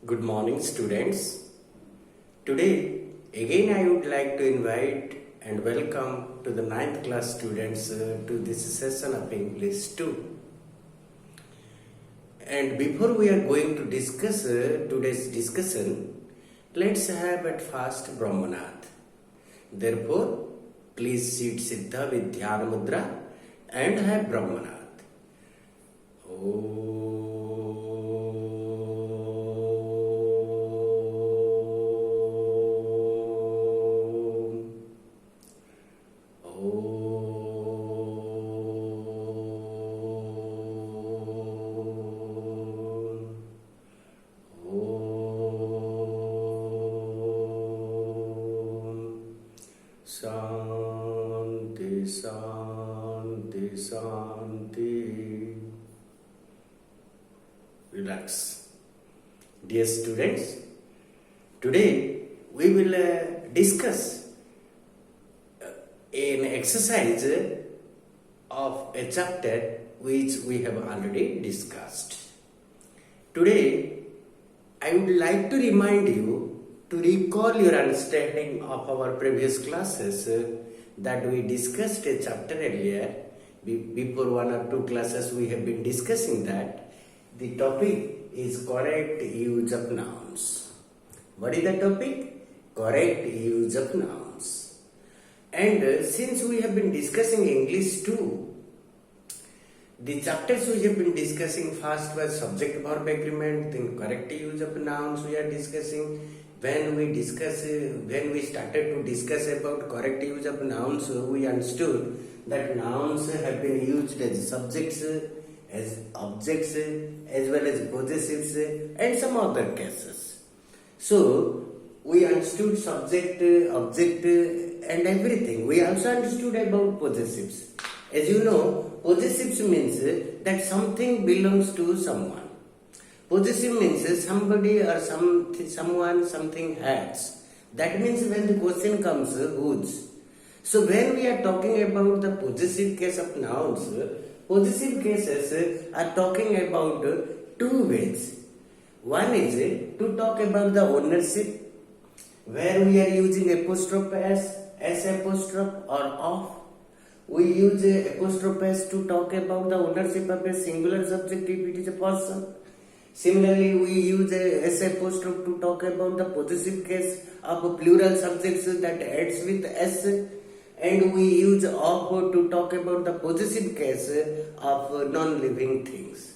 Good morning, students. Today, again, I would like to invite and welcome to the ninth class students to this session of English 2. And before we are going to discuss today's discussion, let's have at first Brahmanath. Therefore, please sit Siddha with Dhyana Mudra and have Brahmanath. Shanti, Shanti, Shanti. Relax. Dear students, today we will discuss an exercise of a chapter which we have already discussed. Today, I would like to remind you to recall your understanding of our previous classes that we discussed a chapter earlier. Before one or two classes we have been discussing that. The topic is correct use of nouns. What is the topic? Correct use of nouns. And since we have been discussing English too, the chapters we have been discussing first was subject-verb agreement, then correct use of nouns we are discussing. When we started to discuss about correct use of nouns, we understood that nouns have been used as subjects, as objects, as well as possessives, and some other cases. So, we understood subject, object, and everything. We also understood about possessives. As you know, possessives means that something belongs to someone. Possessive means somebody or someone, something has. That means when the question comes, whose. So when we are talking about the possessive case of nouns, possessive cases are talking about two ways. One is to talk about the ownership, where we are using apostrophe as apostrophe or of. We use apostrophe s to talk about the ownership of a singular subject if it is a person. Similarly, we use S apostrophe to talk about the possessive case of plural subjects that ends with S, and we use of to talk about the possessive case of non-living things.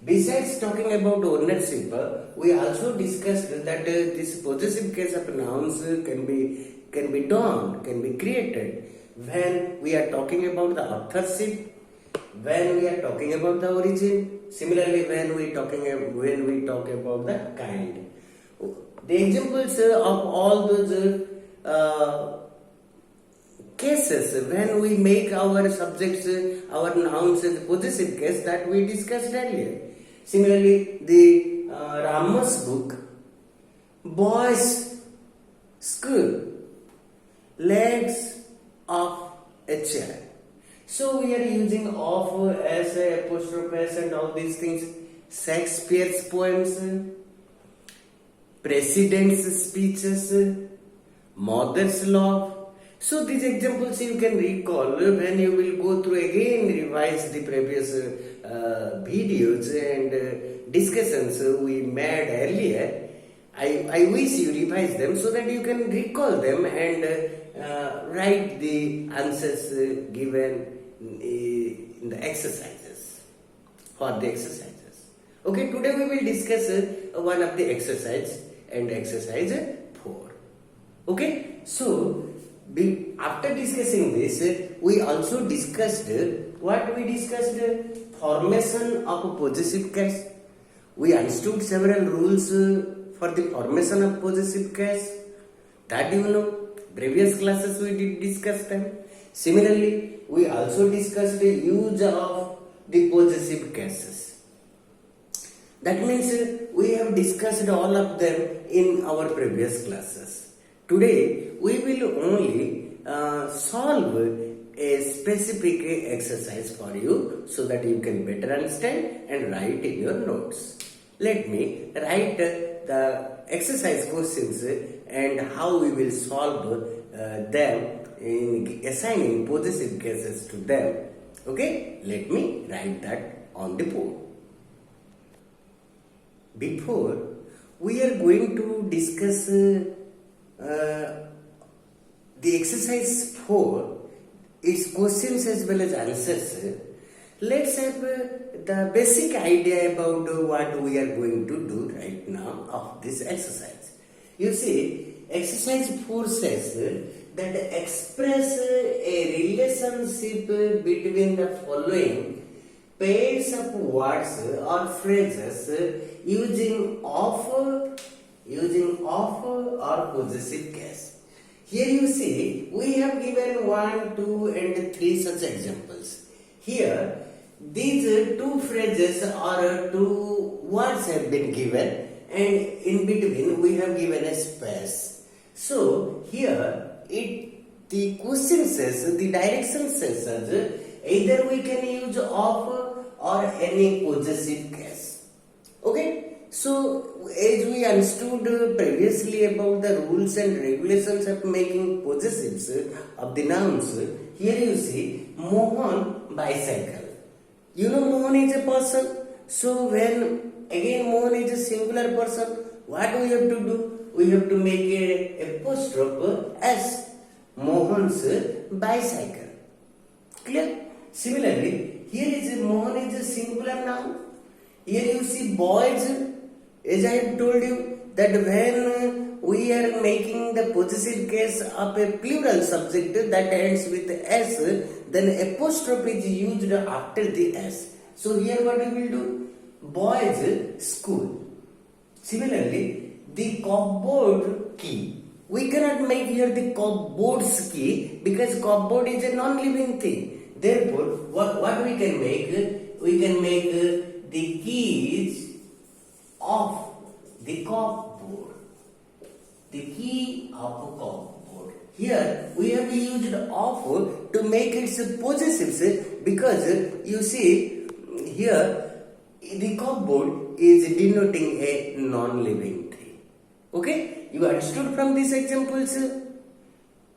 Besides talking about ownership, we also discussed that this possessive case of nouns can be done, can be created when we are talking about the authorship, when we are talking about the origin. Similarly, when we talk about the kind. The examples of all those cases when we make our subjects, our nouns as possessive case that we discussed earlier. Similarly, the Rama's book, boys' school, legs of a chair. So we are using of as a apostrophe s and all these things. Shakespeare's poems, president's speeches, mother's love. So these examples you can recall when you will go through again, revise the previous videos and discussions we made earlier. I wish you revise them so that you can recall them and write the answers given in the exercises, for the exercises. Okay, today we will discuss one of the exercise and exercise 4. Okay, so after discussing this, we also discussed what we discussed, formation of a possessive case. We understood several rules for the formation of possessive case. That you know. Previous classes we did discuss them. Similarly, we also discussed the use of the possessive cases. That means we have discussed all of them in our previous classes. Today, we will only solve a specific exercise for you so that you can better understand and write in your notes. Let me write the exercise questions and how we will solve them in assigning possessive cases to them. Okay, let me write that on the board. Before we are going to discuss the exercise 4, its questions as well as answers, let's have the basic idea about what we are going to do right now of this exercise. You see, exercise 4 says that express a relationship between the following pairs of words or phrases using of or possessive case. Here you see, we have given 1, 2 and 3 such examples. Here, these two phrases or two words have been given, and in between we have given a space. So here the question says, the direction says either we can use of or any possessive case. Okay, so as we understood previously about the rules and regulations of making possessives of the nouns, here you see Mohan bicycle. You know Mohan is a person. So when again Mohan is a singular person, what we have to do? We have to make a apostrophe S. Mohan's bicycle. Clear? Similarly, here is Mohan is a singular noun. Here you see boys. As I have told you that when we are making the possessive case of a plural subject that ends with S, then apostrophe is used after the S. So here what we will do? Boys school. Similarly, the cupboard key. We cannot make here the cupboard's key because cupboard is a non-living thing. Therefore, what we can make? We can make the keys of the cupboard. The key of a cupboard. Here we have used of to make its possessives because you see here the cupboard is denoting a non-living thing. Okay, you understood from these examples?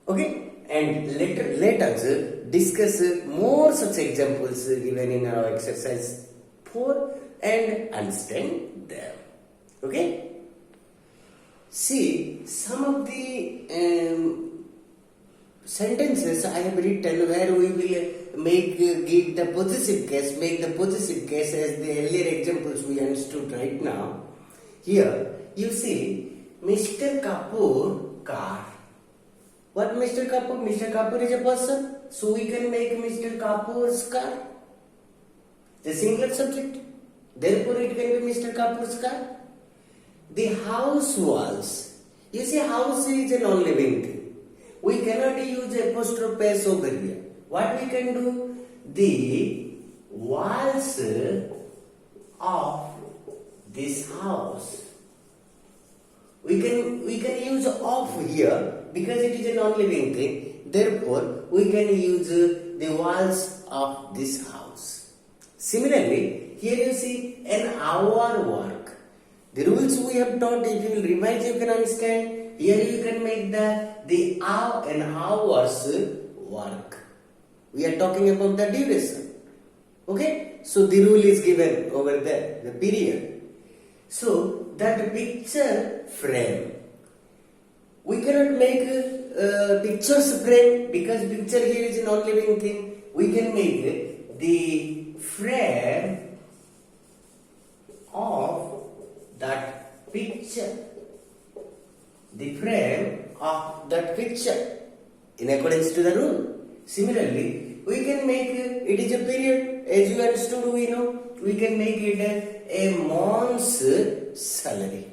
Okay, and let us discuss more such examples given in our exercise 4 and understand them. Okay, see some of the sentences I have written where we will give the possessive case, make the possessive case as the earlier examples we understood right now. Here you see Mr. Kapoor car. What Mr. Kapoor? Mr. Kapoor is a person, so we can make Mr. Kapoor's car. The singular subject. Therefore it can be Mr. Kapoor's car. The house walls. You see, house is a non-living thing. We cannot use apostrophe s over here. What we can do? The walls of this house. We can use of here because it is a non-living thing. Therefore, we can use the walls of this house. Similarly, here you see an hour work. The rules we have taught, if you will revise, you can understand. Here you can make the hour and hours work. We are talking about the duration. Okay? So the rule is given over there, the period. So that picture frame. We cannot make pictures frame because picture here is a non-living thing. We can make the frame of that picture. The frame of that picture in accordance to the rule. Similarly, we can make it is a period. As you understood, we know we can make it a month's salary.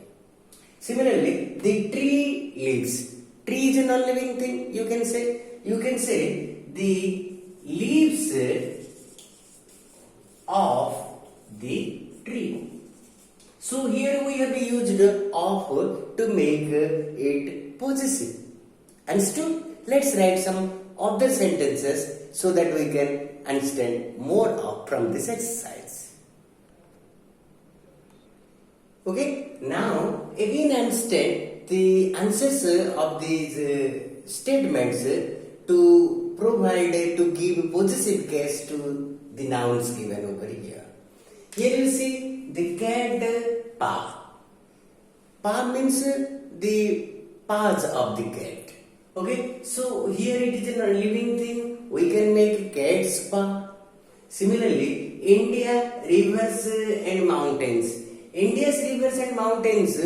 Similarly, the tree leaves. Tree is a non-living thing. You can say the leaves of the tree. So here we have used of to make it possessive. Understood? Let's write some other sentences so that we can understand more from this exercise. Okay, now again understand the answers of these statements to provide to give possessive case to the nouns given over here. Here you see the cat paw. Paw means the paws of the cat. Okay, so here it is a living thing. We can make cat's paw. Similarly, India, rivers and mountains. India's rivers and mountains,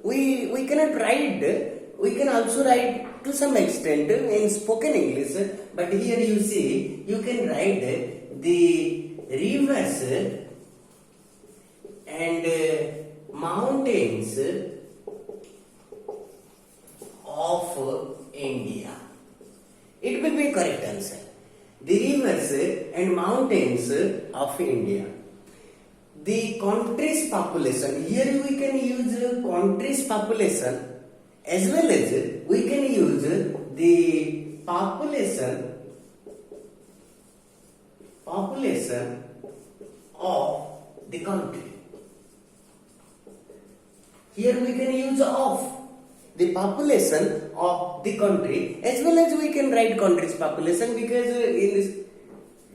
we cannot ride. We can also ride to some extent in spoken English. But here you see, you can ride the rivers and mountains of India. It will be a correct answer. The rivers and mountains of India. The country's population. Here we can use country's population as well as we can use the population of the country. Here we can use of the population of the country as well as we can write country's population because in this,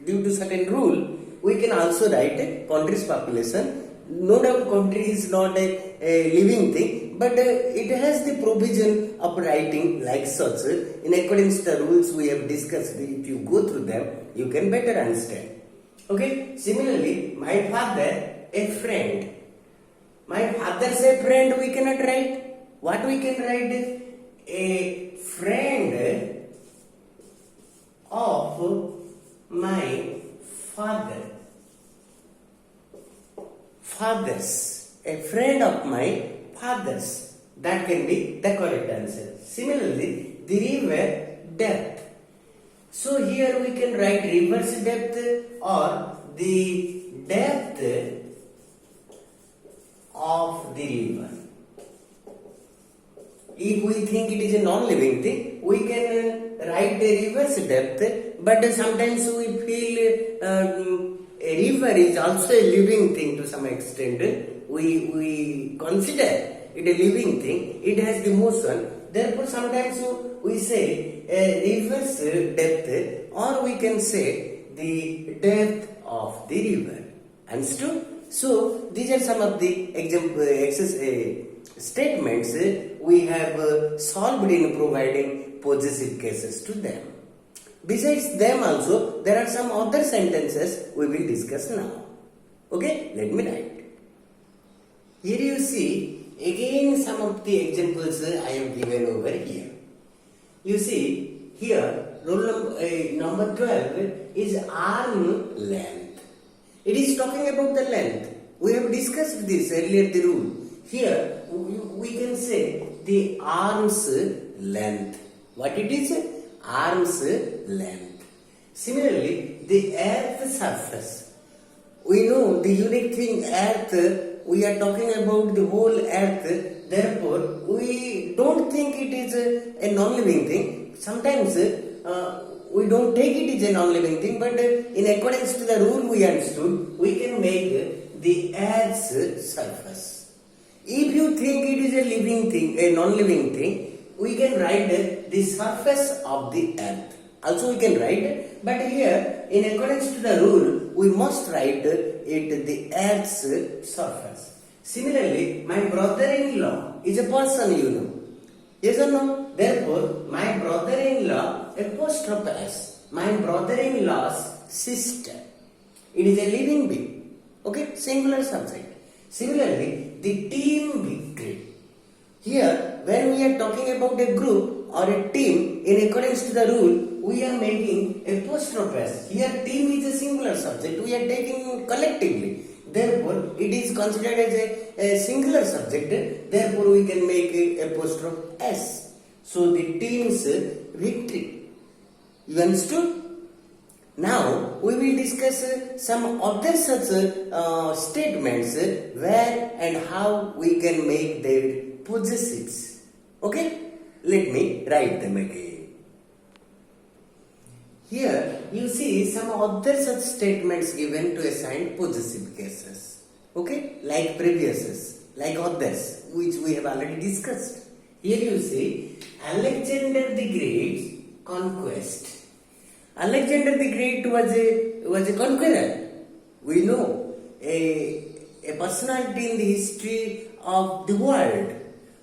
due to certain rule we can also write country's population. No doubt country is not a living thing, but it has the provision of writing like such. In accordance to the rules we have discussed, if you go through them, you can better understand. Okay, similarly, my father, a friend. My father's a friend, we cannot write. What we can write is a friend of my father. Fathers. A friend of my fathers. That can be the correct answer. Similarly, the river depth. So here we can write river's depth or the depth of the river. If we think it is a non-living thing, we can write the river's depth, but sometimes we feel a river is also a living thing to some extent. We consider it a living thing, it has the motion, therefore sometimes we say a river's depth or we can say the depth of the river. Understood? So these are some of the statements we have solved in providing possessive cases to them. Besides them also, there are some other sentences we will discuss now. Okay, let me write. Here you see again some of the examples I have given over here. You see here rule number 12 is arm length. It is talking about the length. We have discussed this earlier, the rule. Here we can say the arm's length. What it is? Arm's length. Similarly, the earth's surface. We know the unique thing earth, we are talking about the whole earth, therefore we don't think it is a non-living thing. Sometimes we don't take it as a non-living thing, but in accordance to the rule we understood, we can make the earth's surface. If you think it is a living thing, a non-living thing, we can write the surface of the earth. Also we can write, but here in accordance to the rule, we must write it the earth's surface. Similarly, my brother-in-law is a person, you know. Yes or no? Therefore, my brother-in-law, apostrophe S, my brother-in-law's sister. It is a living being. Okay, singular subject. Similarly, the team victory. Here, when we are talking about a group or a team, in accordance to the rule, we are making apostrophe S. Here, team is a singular subject. We are taking collectively. Therefore, it is considered as a singular subject. Therefore, we can make a apostrophe S. So, the team's victory. You understood? Now, we will discuss some other such statements where and how we can make their possessives. Okay? Let me write them again. Here, you see some other such statements given to assign possessive cases. Okay? Like previous. like others, which we have already discussed. Here you see Alexander the Great's conquest. Alexander the Great was a conqueror. We know a personality in the history of the world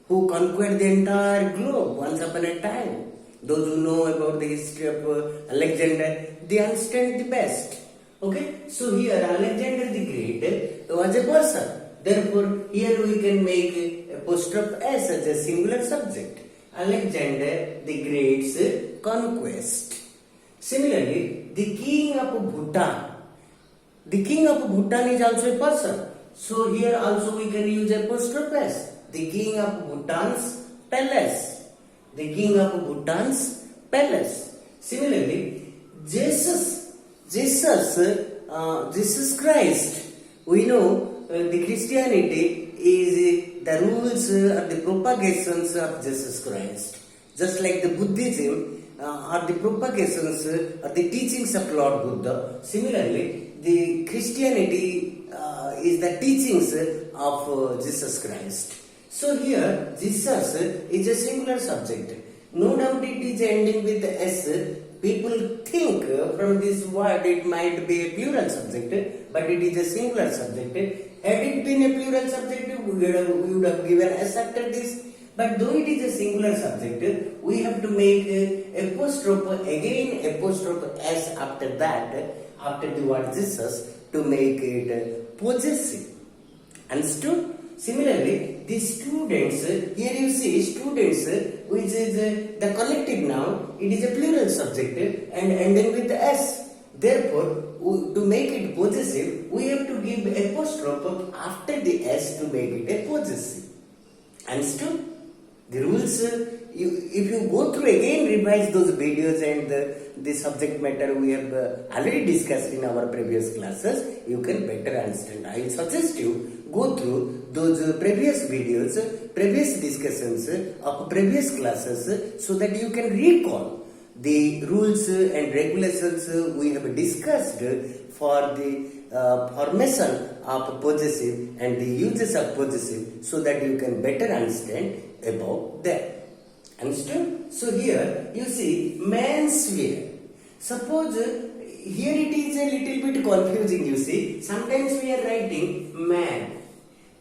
who conquered the entire globe once upon a time. Those who know about the history of Alexander, they understand the best. Okay, so here Alexander the Great was a person. Therefore, here we can make a apostrophe S as a singular subject. Alexander the Great's conquest. Similarly, the king of Bhutan. The king of Bhutan is also a person. So here also we can use apostrophe S. The king of Bhutan's palace. The king of Bhutan's palace. Similarly, Jesus Christ. We know the Christianity is the rules or the propagations of Jesus Christ. Just like the Buddhism are the propagations or the teachings of Lord Buddha. Similarly, the Christianity is the teachings of Jesus Christ. So here, Jesus is a singular subject. No doubt it is ending with S. People think from this word it might be a plural subject, but it is a singular subject. Had it been a plural subject, we would have given S after this. But though it is a singular subject, we have to make apostrophe again apostrophe S after that, after the word Jesus, to make it possessive. Understood? Similarly, the students, here you see students, which is the collective noun, it is a plural subject and ending with S. Therefore, to make it possessive, we have to give apostrophe after the S to make it a possessive. Understood? The rules, if you go through again, revise those videos and the subject matter we have already discussed in our previous classes, you can better understand. I suggest you go through those previous videos, previous discussions of previous classes so that you can recall the rules and regulations we have discussed for the formation of possessive and the uses of possessive so that you can better understand about that. Understood? So here you see menswear. Suppose here it is a little bit confusing, you see. Sometimes we are writing man.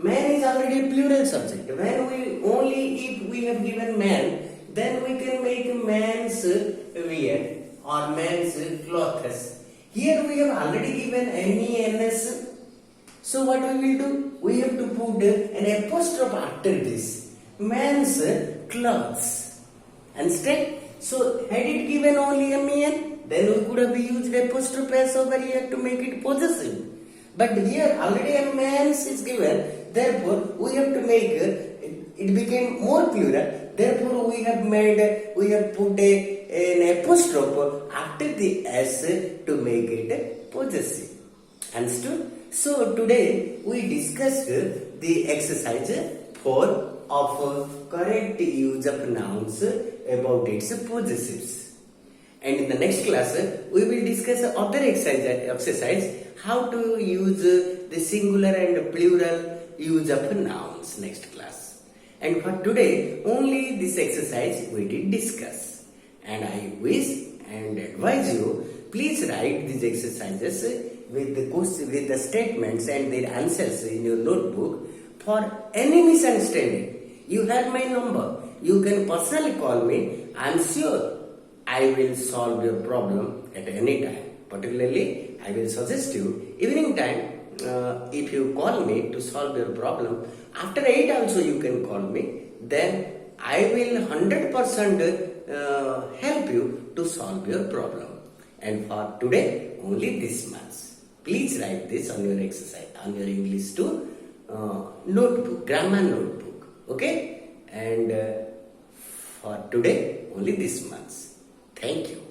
Man is already a plural subject. When if we have given man, then we can make man's wear or man's clothes. Here we have already given MENS. So what we will do? We have to put an apostrophe after this. Man's clothes. Understand? So had it given only MEN, then we could have used apostrophe S over here to make it possessive. But here already a man's is given, therefore we have to make it became more plural. Therefore we have put an apostrophe after the S to make it possessive. Understood? So today we discussed the exercise 4 of correct use of nouns about its possessives. And in the next class, we will discuss other exercise how to use the singular and plural use of nouns next class. And for today, only this exercise we did discuss. And I wish and advise you, please write these exercises with the statements and their answers in your notebook. For any misunderstanding, you have my number. You can personally call me. I am sure I will solve your problem at any time. Particularly, I will suggest you evening time. If you call me to solve your problem, after 8 also you can call me. Then I will 100% help you to solve your problem. And for today, only this much. Please write this on your exercise, on your English 2 notebook, grammar notebook. Okay? And for today, only this much. Thank you.